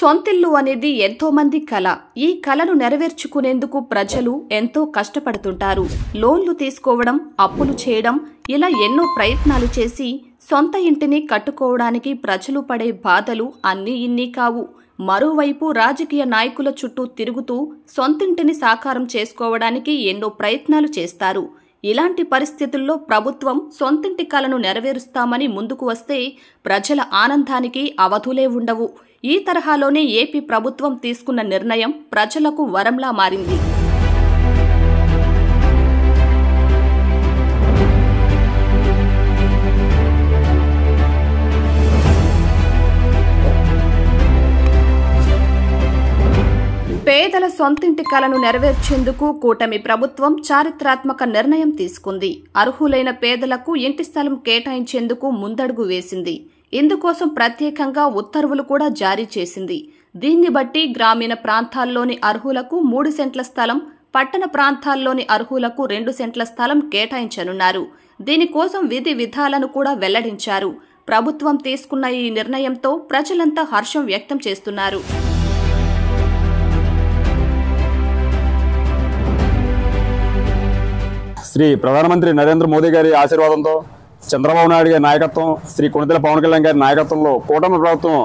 సొంతిల్లు అనేది ఎంతో మంది కల. ఈ కలను నెరవేర్చుకునేందుకు ప్రజలు ఎంతో కష్టపడుతుంటారు. లోన్లు తీసుకోవడం, అప్పులు చేయడం, ఇలా ఎన్నో ప్రయత్నాలు చేసి సొంత ఇంటిని కట్టుకోవడానికి ప్రజలు పడే బాధలు అన్నీ ఇన్ని కావు. మరోవైపు రాజకీయ నాయకుల చుట్టూ తిరుగుతూ సొంతింటిని సాకారం చేసుకోవడానికి ఎన్నో ప్రయత్నాలు చేస్తారు. ఇలాంటి పరిస్థితుల్లో ప్రభుత్వం సొంతింటి కలను నెరవేరుస్తామని ముందుకు వస్తే ప్రజల ఆనందానికి అవధులే ఉండవు. ఈ తరహాలోనే ఏపీ ప్రభుత్వం తీసుకున్న నిర్ణయం ప్రజలకు వరంలా మారింది. పేదల సొంతింటి కలను నెరవేర్చేందుకు కూటమి ప్రభుత్వం చారిత్రాత్మక నిర్ణయం తీసుకుంది. అర్హులైన పేదలకు ఇంటి స్థలం కేటాయించేందుకు ముందడుగు వేసింది. ఇందుకోసం ప్రత్యేకంగా ఉత్తర్వులు కూడా జారీ చేసింది. దీన్ని బట్టి గ్రామీణ ప్రాంతాల్లోని అర్హులకు 3 సెంట్ల స్థలం, పట్టణ ప్రాంతాల్లోని అర్హులకు 2 సెంట్ల స్థలం కేటాయించనున్నారు. దీనికోసం విధి విధాలను కూడా వెల్లడించారు. ప్రభుత్వం తీసుకున్న ఈ నిర్ణయంతో ప్రజలంతా హర్షం వ్యక్తం చేస్తున్నారు. శ్రీ ప్రధానమంత్రి నరేంద్ర మోదీ గారి ఆశీర్వాదంతో, చంద్రబాబు నాయుడు గారి నాయకత్వం, శ్రీ కొణిదెల పవన్ కళ్యాణ్ గారి నాయకత్వంలో కూటమి ప్రభుత్వం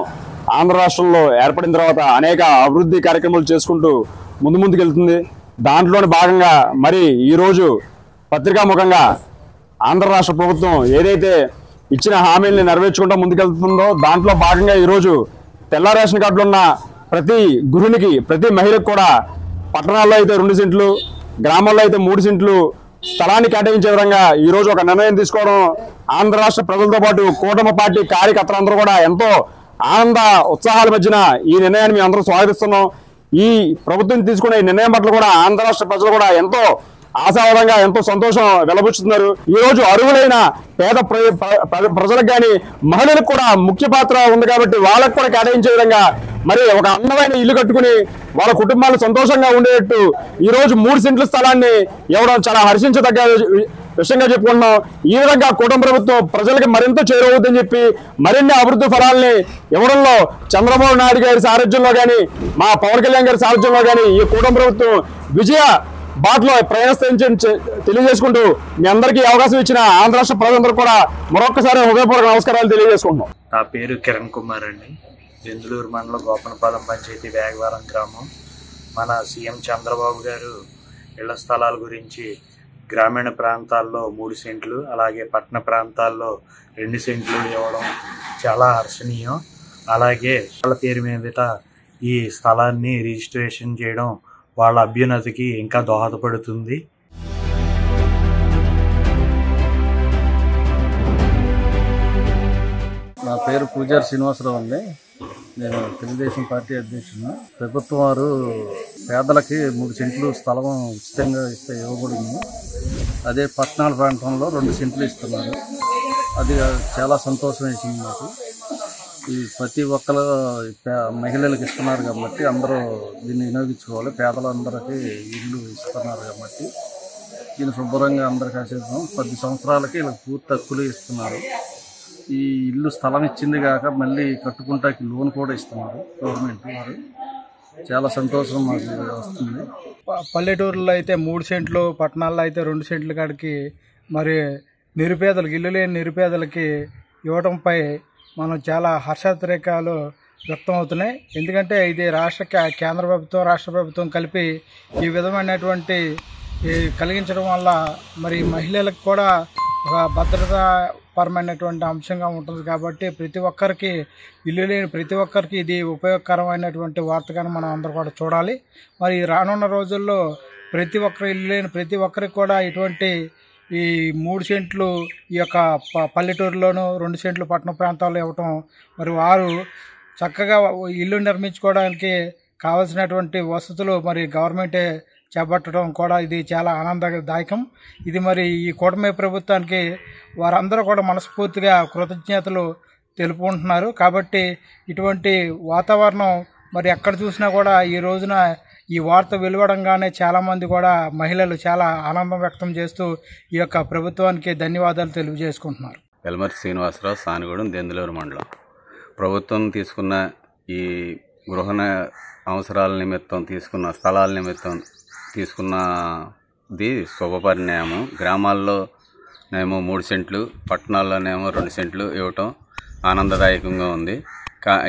ఆంధ్ర రాష్ట్రంలో ఏర్పడిన తర్వాత అనేక అభివృద్ధి కార్యక్రమాలు చేసుకుంటూ ముందుకు వెళ్తుంది. దాంట్లోని భాగంగా మరి ఈరోజు పత్రికాముఖంగా ఆంధ్ర రాష్ట్ర ప్రభుత్వం ఏదైతే ఇచ్చిన హామీల్ని నెరవేర్చుకుంటూ ముందుకెళ్తుందో దాంట్లో భాగంగా ఈరోజు తెల్ల రేషన్ కార్డులు ఉన్న ప్రతి గృహిణికి, ప్రతి మహిళకు కూడా పట్టణాల్లో అయితే 2 సెంట్లు, గ్రామాల్లో అయితే 3 సెంట్లు స్థలాన్ని కేటాయించే విధంగా ఈ రోజు ఒక నిర్ణయం తీసుకోవడం ఆంధ్ర రాష్ట్ర ప్రజలతో పాటు కూటమి పార్టీ కార్యకర్తలందరూ కూడా ఎంతో ఆనంద ఉత్సాహాల మధ్యన ఈ నిర్ణయాన్ని మేము అందరూ స్వాగతిస్తున్నాం. ఈ ప్రభుత్వం తీసుకునే ఈ నిర్ణయం పట్ల కూడా ఆంధ్ర రాష్ట్ర ప్రజలు కూడా ఎంతో ఆశావాదంగా, ఎంతో సంతోషం వెలబుచ్చుతున్నారు. ఈ రోజు అర్హులైన పేద ప్రజలకు కానీ మహిళలకు కూడా ముఖ్య పాత్ర ఉంది కాబట్టి వాళ్ళకు కూడా కేటాయించే విధంగా మరి ఒక అందమైన ఇల్లు కట్టుకుని వాళ్ళ కుటుంబాలు సంతోషంగా ఉండేటట్టు ఈ రోజు 3 సెంట్ల స్థలాన్ని ఇవ్వడం చాలా హర్షించదగ్గ విషయంగా చెప్పుకుంటున్నాం. ఈ విధంగా కూటమి ప్రభుత్వం ప్రజలకు మరింత చేరువవుతుందని చెప్పి మరిన్ని అభివృద్ధి ఫలాల్ని ఇవ్వడంలో చంద్రబాబు నాయుడు గారి సారథ్యంలో కానీ, మా పవన్ కళ్యాణ్ గారి సారథ్యంలో కానీ ఈ కూటమి ప్రభుత్వం విజయ బాటలో ప్రయాణించని తెలియజేసుకుంటూ మీ అందరికీ అవకాశం ఇచ్చిన ఆంధ్ర రాష్ట్ర ప్రజలందరూ కూడా మరొకసారి హృదయపూర్వక నమస్కారాలు తెలియజేసుకుంటున్నాం. నా పేరు కిరణ్ కుమార్ అండి. దెందులూరు మండలం గోపనపాలెం పంచాయతీ వేగవరం గ్రామం. మన సీఎం చంద్రబాబు గారు ఇళ్ల స్థలాల గురించి గ్రామీణ ప్రాంతాల్లో 3 సెంట్లు, అలాగే పట్టణ ప్రాంతాల్లో 2 సెంట్లు ఇవ్వడం చాలా హర్షణీయం. అలాగే వాళ్ళ పేరు మీదట ఈ స్థలాన్ని రిజిస్ట్రేషన్ చేయడం వాళ్ళ అభ్యున్నతికి ఇంకా దోహదపడుతుంది. నా పేరు పూజారి శ్రీనివాసరావు అండి. నేను తెలుగుదేశం పార్టీ అధ్యక్షుడు. ప్రభుత్వం వారు పేదలకి 3 సెంట్లు స్థలం ఉచితంగా ఇవ్వబడింది. అదే పట్టణాల ప్రాంతంలో 2 సెంట్లు ఇస్తున్నారు. అది చాలా సంతోషం వేసింది నాకు. ఈ ప్రతి ఒక్కరు మహిళలకు ఇస్తున్నారు కాబట్టి అందరూ దీన్ని వినియోగించుకోవాలి. పేదలందరికీ ఇల్లు ఇస్తున్నారు కాబట్టి దీన్ని శుభ్రంగా అందరికీ ఆశిస్తాం. 10 సంవత్సరాలకి ఇలా పూర్తి హక్కులు ఇస్తున్నారు. ఈ ఇల్లు స్థలం ఇచ్చింది కాక మళ్ళీ కట్టుకుంటాకి లోన్ కూడా ఇస్తున్నారు గవర్నమెంట్ వారు. చాలా సంతోషం మాకు వస్తుంది. పల్లెటూరులో అయితే 3 సెంట్లు, పట్టణాల్లో అయితే 2 సెంట్ల కాడికి మరి నిరుపేదలకు, ఇల్లు లేని నిరుపేదలకి ఇవ్వడంపై మనం చాలా హర్షాతిరేకాలు వ్యక్తం అవుతున్నాయి. ఎందుకంటే ఇది కేంద్ర ప్రభుత్వం, రాష్ట్ర ప్రభుత్వం కలిపి ఈ విధమైనటువంటి కలిగించడం వల్ల మరి మహిళలకు కూడా ఒక భద్రతాపరమైనటువంటి అంశంగా ఉంటుంది. కాబట్టి ప్రతి ఒక్కరికి, ఇల్లు లేని ప్రతి ఒక్కరికి ఇది ఉపయోగకరమైనటువంటి వార్తగానే మనం అందరూ కూడా చూడాలి. మరి రానున్న రోజుల్లో ప్రతి ఒక్కరు, ఇల్లు లేని ప్రతి ఒక్కరికి కూడా ఇటువంటి ఈ 3 సెంట్లు ఈ యొక్క పల్లెటూరులోనూ 2 సెంట్లు పట్టణ ప్రాంతాల్లో ఇవ్వటం, మరి వారు చక్కగా ఇల్లు నిర్మించుకోవడానికి కావలసినటువంటి వసతులు మరి గవర్నమెంటే చేపట్టడం కూడా ఇది చాలా ఆనందదాయకం. ఇది మరి ఈ కూటమి ప్రభుత్వానికి వారందరూ కూడా మనస్ఫూర్తిగా కృతజ్ఞతలు తెలుపుకుంటున్నారు. కాబట్టి ఇటువంటి వాతావరణం మరి ఎక్కడ చూసినా కూడా ఈ రోజున ఈ వార్త వెలువడంగానే చాలామంది కూడా మహిళలు చాలా ఆనందం వ్యక్తం చేస్తూ ఈ యొక్క ప్రభుత్వానికి ధన్యవాదాలు తెలియజేసుకుంటున్నారు. వెల్మర్తి శ్రీనివాసరావు, సానిగూడెం, దెందులూరు మండలం. ప్రభుత్వం తీసుకున్న ఈ గృహ అవసరాల నిమిత్తం తీసుకున్న స్థలాల నిమిత్తం తీసుకున్నది శుభపరిణామం. గ్రామాల్లోనేమో 3 సెంట్లు, పట్టణాల్లోనేమో 2 సెంట్లు ఇవ్వటం ఆనందదాయకంగా ఉంది.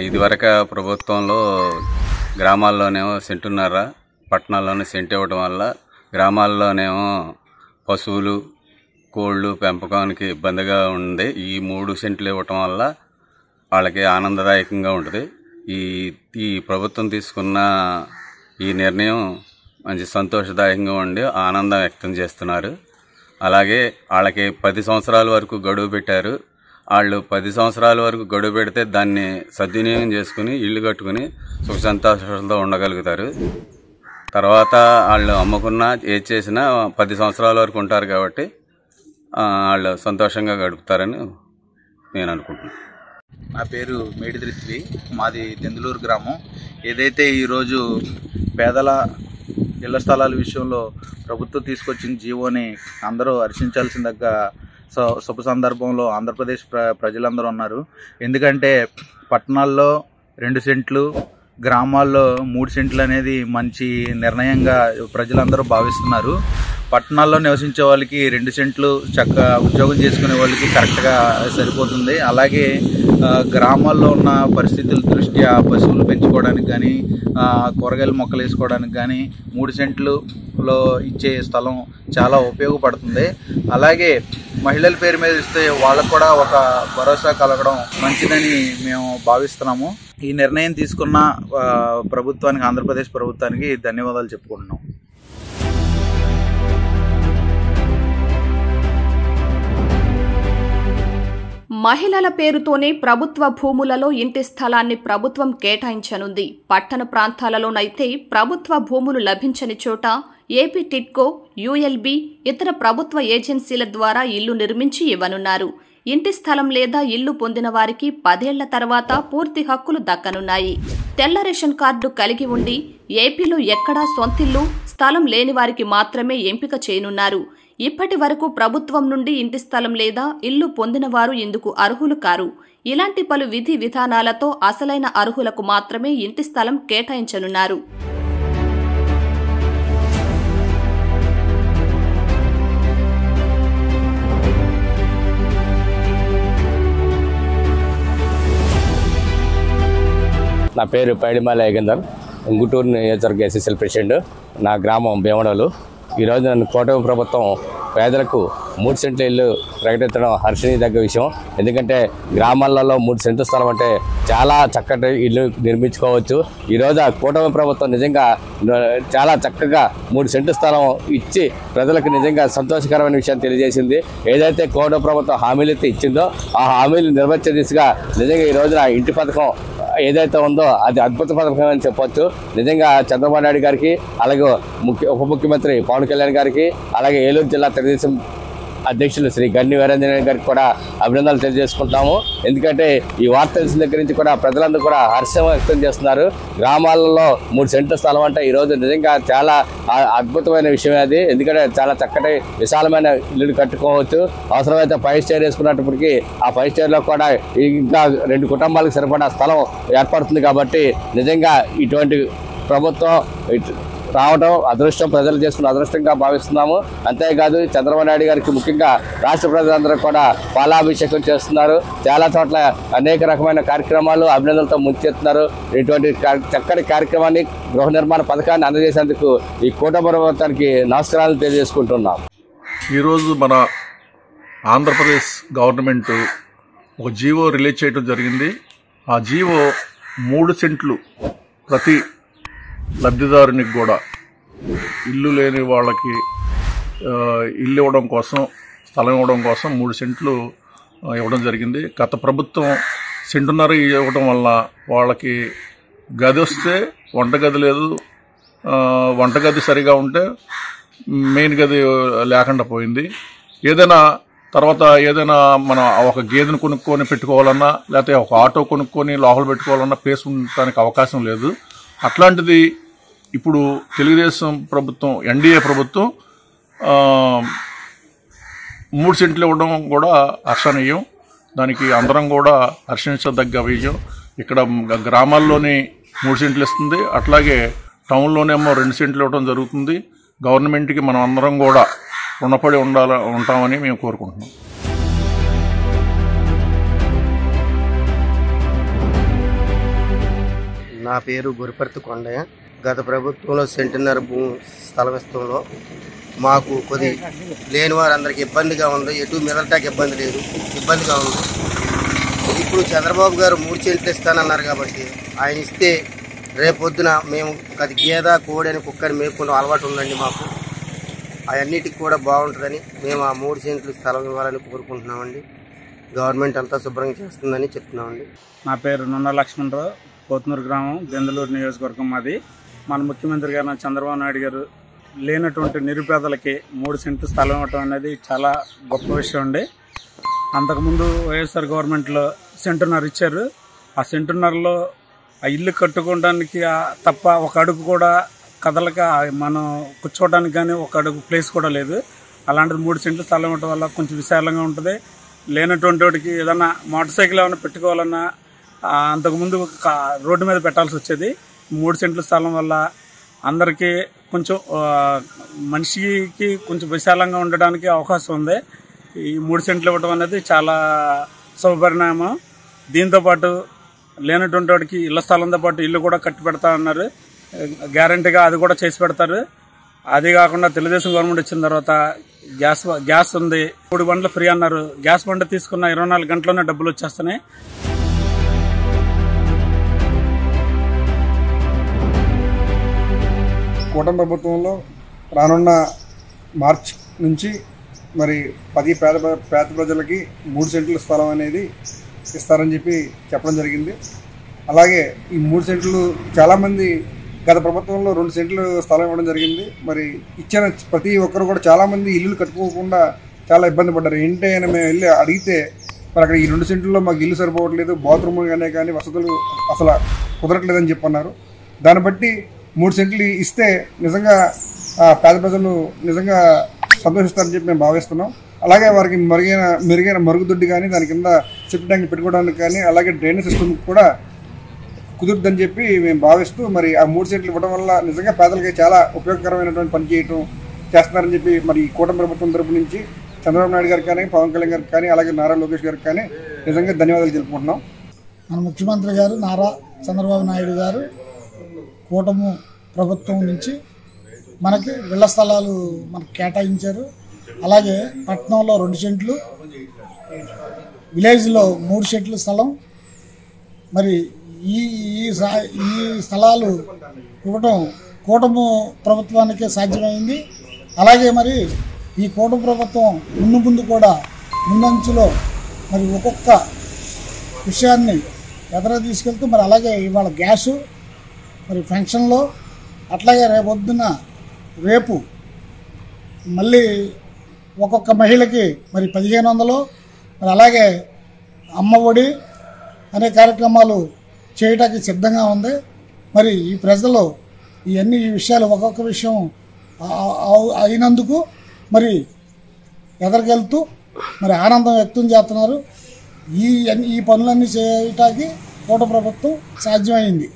ఇదివరకు ప్రభుత్వంలో గ్రామాల్లోనేమో సెంటున్నర, పట్టణాల్లోనే సెంటు ఇవ్వటం వల్ల గ్రామాల్లోనేమో పశువులు, కోళ్ళు పెంపకానికి ఇబ్బందిగా ఉంది. ఈ 3 సెంట్లు ఇవ్వటం వల్ల వాళ్ళకి ఆనందదాయకంగా ఉంటుంది. ఈ ప్రభుత్వం తీసుకున్న ఈ నిర్ణయం మంచి సంతోషదాయకంగా ఉండి ఆనందం వ్యక్తం చేస్తున్నారు. అలాగే వాళ్ళకి 10 సంవత్సరాల వరకు గడువు పెట్టారు. వాళ్ళు 10 సంవత్సరాల వరకు గడువు పెడితే దాన్ని సద్వినియోగం చేసుకుని ఇల్లు కట్టుకుని సుఖ సంతోషాలతో ఉండగలుగుతారు. తర్వాత వాళ్ళు అమ్ముకున్నా ఏది చేసినా 10 సంవత్సరాల వరకు ఉంటారు కాబట్టి వాళ్ళు సంతోషంగా గడుపుతారని నేను అనుకుంటున్నాను. నా పేరు మేడిదిరిత్వి, మాది దెందులూరు గ్రామం. ఏదైతే ఈరోజు పేదల ఇళ్ల స్థలాల విషయంలో ప్రభుత్వం తీసుకొచ్చిన జీవోని అందరూ హర్షించాల్సిన శుభ సందర్భంలో ఆంధ్రప్రదేశ్ ప్రజలందరూ ఉన్నారు. ఎందుకంటే పట్టణాల్లో 2 సెంట్లు, గ్రామాల్లో 3 సెంట్లు అనేది మంచి నిర్ణయంగా ప్రజలందరూ భావిస్తున్నారు. పట్టణాల్లో నివసించే వాళ్ళకి 2 సెంట్లు చక్కగా ఉద్యోగం చేసుకునే వాళ్ళకి కరెక్ట్గా సరిపోతుంది. అలాగే గ్రామాల్లో ఉన్న పరిస్థితుల దృష్ట్యా పశువులు పెంచుకోవడానికి కానీ, కూరగాయల మొక్కలు వేసుకోవడానికి కానీ 3 సెంట్లలో ఇచ్చే స్థలం చాలా ఉపయోగపడుతుంది. అలాగే మహిళల పేరు మీద ఇస్తే వాళ్ళకు కూడా ఒక భరోసా కలగడం మంచిదని మేము భావిస్తున్నాము. ఈ నిర్ణయం తీసుకున్న ప్రభుత్వానికి, ఆంధ్రప్రదేశ్ ప్రభుత్వానికి ధన్యవాదాలు చెప్పుకుంటున్నాం. మహిళల పేరుతోనే ప్రభుత్వ భూములలో ఇంటి స్థలాన్ని ప్రభుత్వం కేటాయించనుంది. పట్టణ ప్రాంతాలలోనైతే ప్రభుత్వ భూములు లభించని చోట ఏపీ టిడ్కో, యూఎల్బీ, ఇతర ప్రభుత్వ ఏజెన్సీల ద్వారా ఇల్లు నిర్మించి ఇవ్వనున్నారు. ఇంటి స్థలం లేదా ఇల్లు పొందిన వారికి 10 ఏళ్ల తర్వాత పూర్తి హక్కులు దక్కనున్నాయి. తెల్ల రేషన్ కార్డు కలిగి ఉండి ఏపీలో ఎక్కడా సొంతిల్లు, స్థలం లేని వారికి మాత్రమే ఎంపిక చేయనున్నారు. ఇప్పటి వరకు ప్రభుత్వం నుండి ఇంటి స్థలం లేదా ఇల్లు పొందిన వారు ఇందుకు అర్హులు కారు. ఇలాంటి పలు విధి విధానాలతో అసలైన అర్హులకు మాత్రమే ఇంటి స్థలం కేటాయించనున్నారు. నా పేరు పైడిమాల యేగందర్, గుంటూరు నియోజకవర్గ ఎస్ఎస్ఎల్ ప్రెసిడెంట్. నా గ్రామం భీమడోలు. ఈరోజు నన్ను కూటమి ప్రభుత్వం పేదలకు 3 సెంట్ల ఇల్లు ప్రకటించడం హర్షణీయదగ్గ విషయం. ఎందుకంటే గ్రామాలలో 3 సెంట్ల స్థలం అంటే చాలా చక్కటి ఇల్లు నిర్మించుకోవచ్చు. ఈరోజు కూటమి ప్రభుత్వం నిజంగా చాలా చక్కగా 3 సెంట్ల స్థలం ఇచ్చి ప్రజలకు నిజంగా సంతోషకరమైన విషయాన్ని తెలియజేసింది. ఏదైతే కూటమి ప్రభుత్వం హామీలు అయితే ఇచ్చిందో ఆ హామీలు నెరవేర్చే దిశగా నిజంగా ఈ రోజున ఇంటి పథకం ఏదైతే ఉందో అది అద్భుత పథకం అని చెప్పొచ్చు. నిజంగా చంద్రబాబు నాయుడు గారికి, అలాగే ఉప ముఖ్యమంత్రి పవన్ కళ్యాణ్ గారికి, అలాగే ఏలూరు జిల్లా తెలుగుదేశం అధ్యక్షులు శ్రీ గన్ని వీరేంద్ర గారికి కూడా అభినందనలు తెలియజేసుకుంటాము. ఎందుకంటే ఈ వార్త తెలిసిన దగ్గర నుంచి కూడా ప్రజలందరూ కూడా హర్షం వ్యక్తం చేస్తున్నారు. గ్రామాలలో 3 సెంట్ల స్థలం అంటే ఈరోజు నిజంగా చాలా అద్భుతమైన విషయం అది. ఎందుకంటే చాలా చక్కటి విశాలమైన ఇల్లు కట్టుకోవచ్చు. అవసరమైతే 5 స్టార్ వేసుకున్నప్పటికీ ఆ 5 స్టార్లో కూడా ఇంకా 2 కుటుంబాలకు సరిపడా స్థలం ఏర్పడుతుంది. కాబట్టి నిజంగా ఇటువంటి ప్రభుత్వం రావడం అదృష్టం, ప్రజలు చేసుకున్న అదృష్టంగా భావిస్తున్నాము. అంతేకాదు చంద్రబాబు నాయుడు గారికి ముఖ్యంగా రాష్ట్ర ప్రజలందరూ కూడా పాలాభిషేకం చేస్తున్నారు. చాలా చోట్ల అనేక రకమైన కార్యక్రమాలు అభినందనలతో ముంచెత్తున్నారు. ఇటువంటి చక్కటి కార్యక్రమాన్ని, గృహ నిర్మాణ పథకాన్ని అందజేసేందుకు ఈ కూటమి ప్రభుత్వానికి నమస్కారాలు తెలియజేసుకుంటున్నాం. ఈరోజు మన ఆంధ్రప్రదేశ్ గవర్నమెంట్ ఒక జీవో రిలీజ్ చేయడం జరిగింది. ఆ జీవో 3 సెంట్లు ప్రతి లబ్ధిదారునికి కూడా ఇల్లు లేని వాళ్ళకి ఇల్లు ఇవ్వడం కోసం, స్థలం ఇవ్వడం కోసం 3 సెంట్లు ఇవ్వడం జరిగింది. గత ప్రభుత్వం సెంటున్నర ఇవ్వడం వల్ల వాళ్ళకి గది వస్తే వంటగది లేదు, వంటగది సరిగా ఉంటే మెయిన్ గది లేకుండా పోయింది. ఏదైనా మన ఒక గేదెను కొనుక్కొని పెట్టుకోవాలన్నా, లేకపోతే ఒక ఆటో కొనుక్కొని లోపల పెట్టుకోవాలన్నా ప్లేస్ ఉండటానికి అవకాశం లేదు. అట్లాంటిది ఇప్పుడు తెలుగుదేశం ప్రభుత్వం, ఎన్డీఏ ప్రభుత్వం 3 సెంట్లు ఇవ్వడం కూడా హర్షణీయం. దానికి అందరం కూడా హర్షించదగ్గ విషయం. ఇక్కడ గ్రామాల్లోని 3 సెంట్లు ఇస్తుంది. అట్లాగే టౌన్లోనేమో 2 సెంట్లు ఇవ్వడం జరుగుతుంది. గవర్నమెంట్కి మనం అందరం కూడా రుణపడి ఉంటామని మేము కోరుకుంటున్నాం. నా పేరు గురిపర్తి కొండయ్య. గత ప్రభుత్వంలో సెంటున్నర స్థలం ఇస్తంలో మాకు కొద్ది లేని వారందరికీ ఇబ్బందిగా ఉంది. ఎటు మెదలటానికి ఇబ్బందిగా ఉంది. ఇప్పుడు చంద్రబాబు గారు 3 సెంట్లు ఇస్తానన్నారు కాబట్టి ఆయన ఇస్తే రేపొద్దున మేము అది గేద కోడని కుక్కని మేపుకునే అలవాటు ఉందండి మాకు. అవన్నిటికి కూడా బాగుంటుందని మేము ఆ 3 సెంట్లు స్థలం ఇవ్వాలని కోరుకుంటున్నామండి. గవర్నమెంట్ అంతా శుభ్రంగా చేస్తుందని చెప్తున్నామండి. నా పేరు నున్న లక్ష్మణరావు, పోతునూరు గ్రామం, దెందులూరు నియోజకవర్గం మాది. మన ముఖ్యమంత్రి గారు చంద్రబాబు నాయుడు గారు లేనటువంటి నిరుపేదలకి 3 సెంట్లు స్థలం ఇవ్వటం అనేది చాలా గొప్ప విషయం అండి. అంతకుముందు వైఎస్ఆర్ గవర్నమెంట్లో సెంటున్నర ఇచ్చారు. ఆ సెంటున్నరలో ఆ ఇల్లు కట్టుకోవడానికి తప్ప ఒక అడుగు కూడా కదలక మనం కూర్చోవడానికి కానీ ఒక అడుగు ప్లేస్ కూడా లేదు. అలాంటిది 3 సెంట్లు స్థలం ఇవ్వడం వల్ల కొంచెం విశాలంగా ఉంటుంది. లేనటువంటి వాడికి ఏదన్నా మోటార్ సైకిల్ ఏమైనా పెట్టుకోవాలన్నా అంతకుముందు రోడ్డు మీద పెట్టాల్సి వచ్చేది. 3 సెంట్ల స్థలం వల్ల అందరికీ కొంచెం మనిషికి కొంచెం విశాలంగా ఉండడానికి అవకాశం ఉంది. ఈ 3 సెంట్లు ఇవ్వడం అనేది చాలా శుభపరిణామం. దీంతోపాటు లేనటువంటి వాడికి ఇళ్ల స్థలంతో పాటు ఇల్లు కూడా కట్టి పెడతా అన్నారు. గ్యారంటీగా అది కూడా చేసి పెడతారు. అది కాకుండా తెలుగుదేశం గవర్నమెంట్ వచ్చిన తర్వాత గ్యాస్ ఉంది, 3 బండ్లు ఫ్రీ అన్నారు. గ్యాస్ బండ్ తీసుకున్న 24 గంటల్లోనే డబ్బులు వచ్చేస్తున్నాయి. కూటమి ప్రభుత్వంలో రానున్న మార్చ్ నుంచి మరి 10 పేద ప్రజలకి 3 సెంట్ల స్థలం అనేది ఇస్తారని చెప్పడం జరిగింది. అలాగే ఈ 3 సెంట్లు చాలామంది గత ప్రభుత్వంలో 2 సెంట్లు స్థలం ఇవ్వడం జరిగింది. మరి ఇచ్చిన ప్రతి ఒక్కరు కూడా చాలామంది ఇల్లు కట్టుకోకుండా చాలా ఇబ్బంది పడ్డారు. ఏంటి అని మేము వెళ్ళి అడిగితే మరి అక్కడ ఈ 2 సెంట్లలో మాకు ఇల్లు సరిపోవట్లేదు, బాత్రూమ్ కానీ వసతులు అసలు కుదరట్లేదని చెప్పన్నారు. దాన్ని బట్టి 3 సెంట్లు ఇస్తే నిజంగా పేద ప్రజలు నిజంగా సంతోషిస్తారని చెప్పి మేము భావిస్తున్నాం. అలాగే వారికి మెరుగైన మరుగుదొడ్డి కానీ దాని కింద సెప్టిక్ ట్యాంక్ పెట్టుకోవడానికి కానీ అలాగే డ్రైనేజ్ సిస్టమ్ కూడా కుదురుద్దని చెప్పి మేము భావిస్తూ మరి ఆ 3 సెంట్లు ఇవ్వడం వల్ల నిజంగా పేదలకి చాలా ఉపయోగకరమైనటువంటి పని చేస్తున్నారని చెప్పి మరి కూటమి ప్రభుత్వం తరపు నుంచి చంద్రబాబు నాయుడు గారికి కానీ, పవన్ కళ్యాణ్ గారికి కానీ, అలాగే నారా లోకేష్ గారికి కానీ నిజంగా ధన్యవాదాలు తెలుపుకుంటున్నాం. మన ముఖ్యమంత్రి గారు నారా చంద్రబాబు నాయుడు గారు కూటమి ప్రభుత్వం నుంచి మనకి ఇళ్ల స్థలాలు మనకు కేటాయించారు. అలాగే పట్టణంలో 2 సెంట్లు, విలేజ్లో 3 సెంట్ల స్థలం. మరి ఈ స్థలాలు ఇవ్వటం కూటమి ప్రభుత్వానికే సాధ్యమైంది. అలాగే మరి ఈ కూటమి ప్రభుత్వం ముందు కూడా ముందంచులో మరి ఒక్కొక్క విషయాన్ని ఎదురు తీసుకెళ్తూ మరి అలాగే ఇవాళ గ్యాసు మరి పెన్షన్లో, అట్లాగే రేపు మళ్ళీ ఒక్కొక్క మహిళకి మరి 1500, మరి అలాగే అమ్మఒడి అనే కార్యక్రమాలు చేయడానికి సిద్ధంగా ఉంది. మరి ఈ ప్రజలు ఈ విషయాలు ఒక్కొక్క విషయం అయినందుకు మరి ఎదరికెళ్తూ మరి ఆనందం వ్యక్తం చేస్తున్నారు. ఈ పనులన్నీ చేయటానికి కూటమి ప్రభుత్వం సాధ్యమైంది.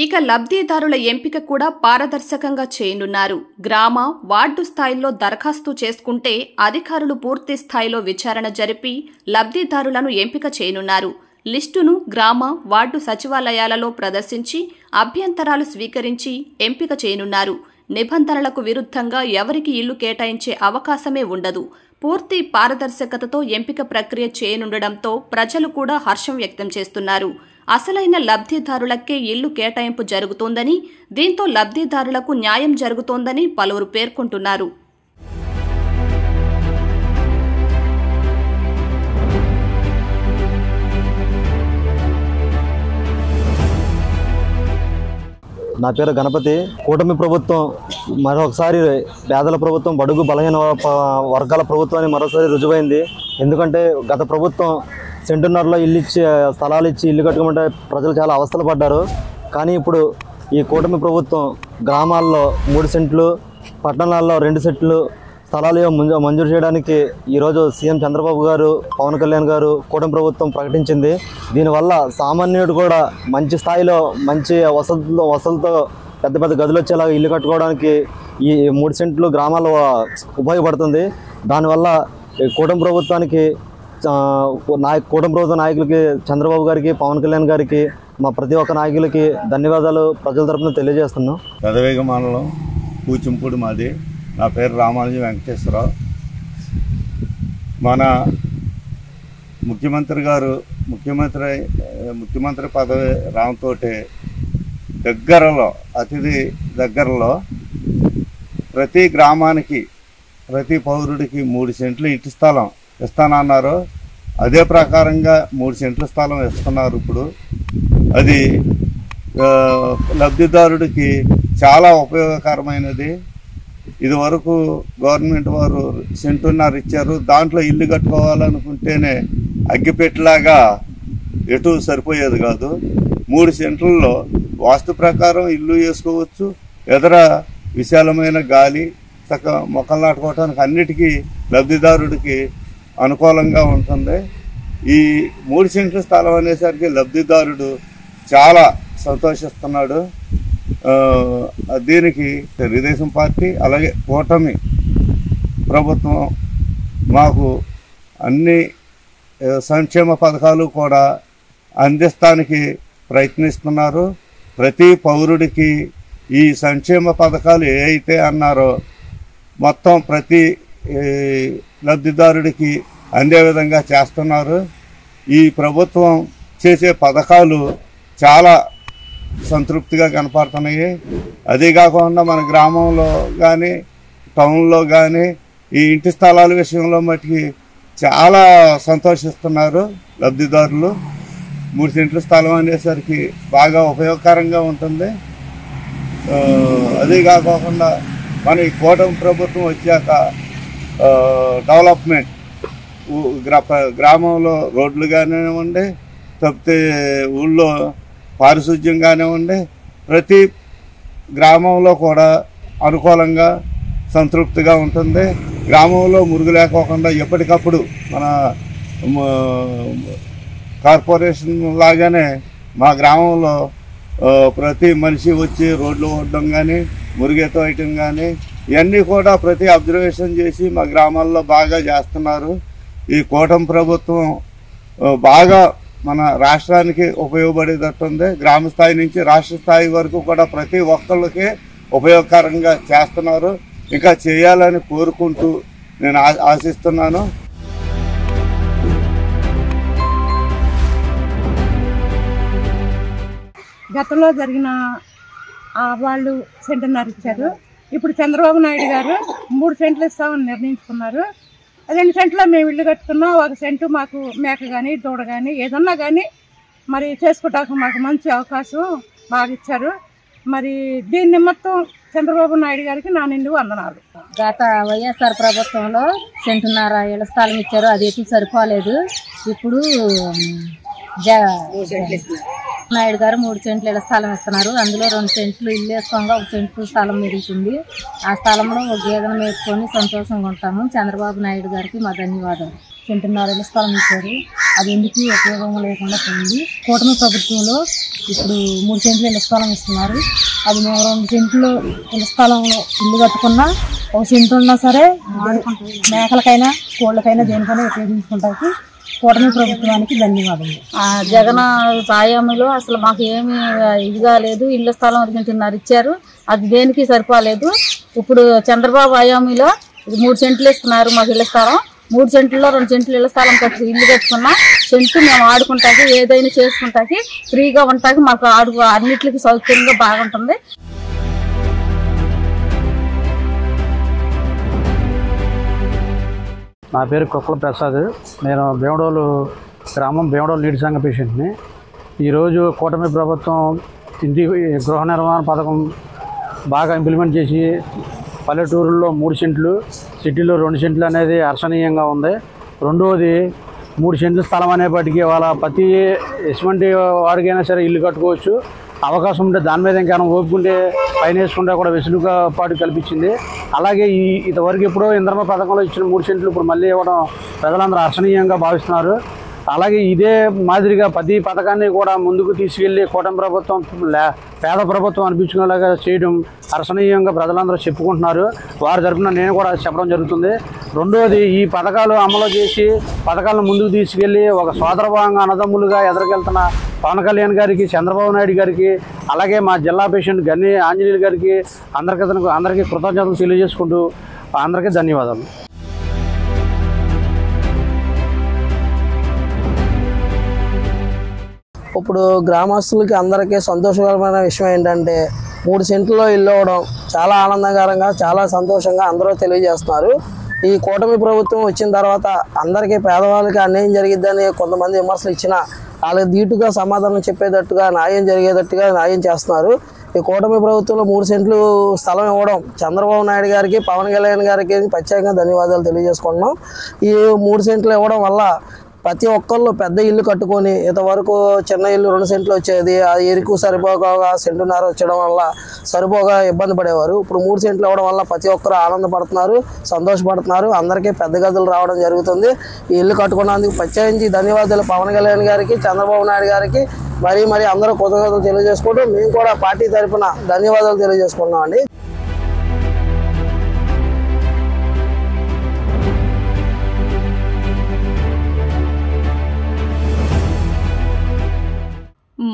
ఇక లబ్ధిదారుల ఎంపిక కూడా పారదర్శకంగా చేయనున్నారు. గ్రామ, వార్డు స్థాయిల్లో దరఖాస్తు చేసుకుంటే అధికారులు పూర్తి స్థాయిలో విచారణ జరిపి లబ్ధిదారులను ఎంపిక చేయనున్నారు. లిస్టును గ్రామ, వార్డు సచివాలయాలలో ప్రదర్శించి అభ్యంతరాలు స్వీకరించి ఎంపిక చేయనున్నారు. నిబంధనలకు విరుద్ధంగా ఎవరికి ఇల్లు కేటాయించే అవకాశమే ఉండదు. పూర్తి పారదర్శకతతో ఎంపిక ప్రక్రియ చేయనుండడంతో ప్రజలు కూడా హర్షం వ్యక్తం చేస్తున్నారు. అసలైన లబ్ధిదారులకే ఇల్లు కేటాయింపు జరుగుతోందని, దీంతో లబ్ధిదారులకు న్యాయం జరుగుతోందని పలువురు పేర్కొంటున్నారు. నా పేరు గణపతి. కూటమి ప్రభుత్వం మరొకసారి పేదల ప్రభుత్వం, బడుగు బలహీన వర్గాల ప్రభుత్వాన్ని మరోసారి రుజువైంది. ఎందుకంటే గత ప్రభుత్వం సెంటున్నరలో స్థలాలు ఇచ్చి ఇల్లు కట్టుకోమంటే ప్రజలు చాలా అవస్థలు పడ్డారు. కానీ ఇప్పుడు ఈ కూటమి ప్రభుత్వం గ్రామాల్లో 3 సెంట్లు, పట్టణాల్లో 2 సెంట్లు స్థలాలు మంజూరు చేయడానికి ఈరోజు సీఎం చంద్రబాబు గారు, పవన్ కళ్యాణ్ గారు, కూటమి ప్రభుత్వం ప్రకటించింది. దీనివల్ల సామాన్యుడు కూడా మంచి స్థాయిలో మంచి వసతులతో పెద్ద పెద్ద గదులు వచ్చేలాగా ఇల్లు కట్టుకోవడానికి ఈ 3 సెంట్లు గ్రామాల్లో ఉపయోగపడుతుంది. దానివల్ల కూటమి ప్రభుత్వానికి, కూటమి ప్రభుత్వ నాయకులకి, చంద్రబాబు గారికి, పవన్ కళ్యాణ్ గారికి, మా ప్రతి ఒక్క నాయకులకి ధన్యవాదాలు ప్రజల తరఫున తెలియజేస్తున్నాం. పెదవేగ మండలం కూచింపూడి మాది. నా పేరు రామానుజ వెంకటేశ్వరరావు. మన ముఖ్యమంత్రి గారు ముఖ్యమంత్రి పదవి రావడంతో దగ్గరలో, అతిథి దగ్గరలో ప్రతి గ్రామానికి, ప్రతి పౌరుడికి 3 సెంట్లు ఇంటి స్థలం ఇస్తానన్నారు. అదే ప్రకారంగా 3 సెంట్ల స్థలం ఇస్తున్నారు. ఇప్పుడు అది లబ్ధిదారుడికి చాలా ఉపయోగకరమైనది. ఇదివరకు గవర్నమెంట్ వారు సెంటున్నర ఇచ్చారు. దాంట్లో ఇల్లు కట్టుకోవాలనుకుంటేనే అగ్గిపెట్టలాగా ఎటు సరిపోయేది కాదు. 3 సెంట్లలో వాస్తు ప్రకారం ఇల్లు వేసుకోవచ్చు. ఎదర విశాలమైన గాలి, మొక్కలు నాటుకోవటానికి అన్నిటికీ లబ్ధిదారుడికి అనుకూలంగా ఉంటుంది. ఈ 3 సెంట్ల స్థలం అనేసరికి లబ్ధిదారుడు చాలా సంతోషిస్తున్నాడు. దీనికి తెలుగుదేశం పార్టీ అలాగే కూటమి ప్రభుత్వం మాకు అన్ని సంక్షేమ పథకాలు కూడా అందిస్తానికి ప్రయత్నిస్తున్నారు. ప్రతి పౌరుడికి ఈ సంక్షేమ పథకాలు ఏ అయితే అన్నారో మొత్తం ప్రతి లబ్ధిదారుడికి అందే విధంగా చేస్తున్నారు. ఈ ప్రభుత్వం చేసే పథకాలు చాలా సంతృప్తిగా కనపడుతున్నాయి. అదే కాకుండా మన గ్రామంలో కానీ, టౌన్లో కానీ ఈ ఇంటి స్థలాల విషయంలో మటుకి చాలా సంతోషిస్తున్నారు లబ్ధిదారులు. 3 సెంట్ల స్థలం అనేసరికి బాగా ఉపయోగకరంగా ఉంటుంది. అదే కాకుండా మన ఈ కూటమి ప్రభుత్వం వచ్చాక డెవలప్మెంట్, గ్రామంలో రోడ్లు కానివ్వండి, తప్పితే ఊళ్ళో పారిశుద్ధ్యం కానివ్వండి, ప్రతి గ్రామంలో కూడా అనుకూలంగా సంతృప్తిగా ఉంటుంది. గ్రామంలో మురుగు లేకోకుండా ఎప్పటికప్పుడు మన కార్పొరేషన్ లాగానే మా గ్రామంలో ప్రతి మనిషి వచ్చి రోడ్లు ఓడడం కానీ, మురుగేతో వేయటం కానీ ఇవన్నీ కూడా ప్రతి అబ్జర్వేషన్ చేసి మా గ్రామాల్లో బాగా చేస్తున్నారు. ఈ కూటమి ప్రభుత్వం బాగా మన రాష్ట్రానికి ఉపయోగపడేటట్టుంది. గ్రామ స్థాయి నుంచి రాష్ట్ర స్థాయి వరకు కూడా ప్రతి ఒక్కళ్ళకి ఉపయోగకరంగా చేస్తున్నారు. ఇంకా చేయాలని కోరుకుంటూ నేను ఆశిస్తున్నాను. గతంలో జరిగిన వాళ్ళు సెంటున్నర ఇచ్చారు. ఇప్పుడు చంద్రబాబు నాయుడు గారు 3 సెంట్లు ఇస్తామని నిర్ణయించుకున్నారు. 2 సెంట్లో మేము ఇల్లు కట్టుకున్నాం. 1 సెంటు మాకు మేక కానీ, దూడ కానీ ఏదన్నా కానీ మరి చేసుకోవటానికి మాకు మంచి అవకాశం బాగా ఇచ్చారు. మరి దీని నిమిత్తం చంద్రబాబు నాయుడు గారికి నా నిండు వందనాలు. గత వైఎస్ఆర్ ప్రభుత్వంలో సెంటున్నర ఇళ్ల స్థలం ఇచ్చారు. అది ఎటు సరిపోలేదు. ఇప్పుడు నాయుడు గారు 3 సెంట్లు ఇళ్ల స్థలం ఇస్తున్నారు. అందులో 2 సెంట్లు ఇల్లు వేసుకోగా 1 సెంటు స్థలం మిగులుతుంది. ఆ స్థలంలో ఒక గేదెను మేపుకొని సంతోషంగా ఉంటాము. చంద్రబాబు నాయుడు గారికి మా ధన్యవాదాలు. సెంటున్నర ఇళ్ల స్థలం ఇచ్చారు. అది ఎందుకు ఉపయోగం లేకుండా పోయింది. కూటమి ప్రభుత్వంలో ఇప్పుడు 3 సెంట్లు ఇళ్ల స్థలం ఇస్తున్నారు. అది మేము 2 సెంట్లు ఇళ్ల స్థలంలో ఇల్లు కట్టుకున్నా 1 సెంటు ఉన్నా సరే మేకలకైనా, కోళ్ళకైనా దేనికైనా ఉపయోగించుకుంటానికి కూటమి ప్రభుత్వానికి ధన్యవాదాలు. జగన్ సాయంలో అసలు మాకు ఏమి ఇదిగా లేదు. ఇళ్ల స్థలం 1 సెంటున్నర ఇచ్చారు. అది దేనికి సరిపోలేదు. ఇప్పుడు చంద్రబాబు హయాంలో 3 సెంట్లు ఇస్తున్నారు మాకు ఇళ్ల స్థలం. 3 సెంట్లలో 2 సెంట్లు ఇళ్ల స్థలం ఇల్లు కట్టుకున్నా సెంటు మేము ఆడుకుంటాకి, ఏదైనా చేసుకుంటాకి, ఫ్రీగా ఉంటాకి మాకు అన్నిటికీ సౌకర్యంగా బాగుంటుంది. నా పేరు కొక్కల ప్రసాద్. నేను భీమడోలు గ్రామం భీమడోలు నీటి సంఘ పేషెంట్ని. ఈరోజు కూటమి ప్రభుత్వం ఇంటి గృహ నిర్మాణ పథకం బాగా ఇంప్లిమెంట్ చేసి పల్లెటూరుల్లో 3 సెంట్లు, సిటీలో 2 సెంట్లు అనేది హర్షణీయంగా ఉంది. రెండవది 3 సెంట్ల స్థలం అనేప్పటికీ వాళ్ళ ప్రతి ఎటువంటి వాడికైనా సరే ఇల్లు కట్టుకోవచ్చు. అవకాశం ఉంటే దాని మీద ఇంకేమైనా ఓపుకుంటే పైన వేసుకుంటే కూడా వెసులుబాటు కల్పించింది. అలాగే ఇంతవరకు ఎప్పుడో ఇంద్రమ్మ పథకంలో ఇచ్చిన 3 సెంట్లు ఇప్పుడు మళ్ళీ ఇవ్వడం ప్రజలందరూ హర్షణీయంగా భావిస్తున్నారు. అలాగే ఇదే మాదిరిగా ప్రతి పథకాన్ని కూడా ముందుకు తీసుకెళ్లి కూటమి ప్రభుత్వం పేద ప్రభుత్వం అనిపించుకునేలాగా చేయడం హర్షణీయంగా ప్రజలందరూ చెప్పుకుంటున్నారు. వారి తరఫున నేను కూడా చెప్పడం జరుగుతుంది. రెండవది, ఈ పథకాలు అమలు చేసి పథకాలను ముందుకు తీసుకెళ్లి ఒక సోదరభావంగా అన్నదమ్ములుగా ఎదురుకెళ్తున్న పవన్ కళ్యాణ్ గారికి, చంద్రబాబు నాయుడు గారికి, అలాగే మా జిల్లా పేషెంట్ గన్ని ఆంజనేయులు గారికి అందరికీ కృతజ్ఞతలు తెలియజేసుకుంటూ అందరికీ ధన్యవాదాలు. ఇప్పుడు గ్రామస్తులకి అందరికీ సంతోషకరమైన విషయం ఏంటంటే 3 సెంట్లలో ఇల్లు అవ్వడం చాలా ఆనందకరంగా, చాలా సంతోషంగా అందరూ తెలియజేస్తున్నారు. ఈ కూటమి ప్రభుత్వం వచ్చిన తర్వాత అందరికీ పేదవాళ్ళకి అన్యాయం జరిగిద్దని కొంతమంది విమర్శలు ఇచ్చినా వాళ్ళకి ధీటుగా సమాధానం చెప్పేటట్టుగా న్యాయం జరిగేటట్టుగా న్యాయం చేస్తున్నారు. ఈ కూటమి ప్రభుత్వంలో 3 సెంట్లు స్థలం ఇవ్వడం చంద్రబాబు నాయుడు గారికి, పవన్ కళ్యాణ్ గారికి ప్రత్యేకంగా ధన్యవాదాలు తెలియజేసుకుంటున్నాం. ఈ 3 సెంట్లు ఇవ్వడం వల్ల ప్రతి ఒక్కళ్ళు పెద్ద ఇల్లు కట్టుకొని, ఇంతవరకు చిన్న ఇల్లు 2 సెంట్లు వచ్చేది, ఆ ఎరుకు సరిపోగా సెంటున్నర వచ్చడం వల్ల సరిపోగా ఇబ్బంది పడేవారు. ఇప్పుడు 3 సెంట్లు ఇవ్వడం వల్ల ప్రతి ఒక్కరు ఆనందపడుతున్నారు, సంతోషపడుతున్నారు. అందరికీ పెద్ద గదులు రావడం జరుగుతుంది. ఈ ఇల్లు కట్టుకున్నందుకు ప్రత్యేకించి ధన్యవాదాలు పవన్ కళ్యాణ్ గారికి, చంద్రబాబు నాయుడు గారికి మరీ అందరూ కృతజ్ఞతలు తెలియజేసుకుంటూ మేము కూడా పార్టీ తరఫున ధన్యవాదాలు తెలియజేసుకున్నామండి.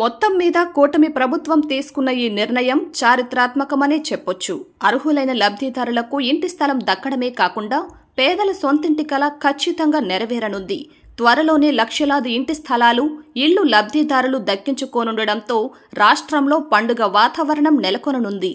మొత్తం మీద కూటమి ప్రభుత్వం తీసుకున్న ఈ నిర్ణయం చారిత్రాత్మకమనే చెప్పొచ్చు. అర్హులైన లబ్ధిదారులకు ఇంటి స్థలం దక్కడమే కాకుండా పేదల సొంతింటి కల ఖచ్చితంగా నెరవేరనుంది. త్వరలోనే లక్షలాది ఇంటి స్థలాలు, ఇళ్లు లబ్ధిదారులు దక్కించుకోనుండడంతో రాష్ట్రంలో పండుగ వాతావరణం నెలకొననుంది.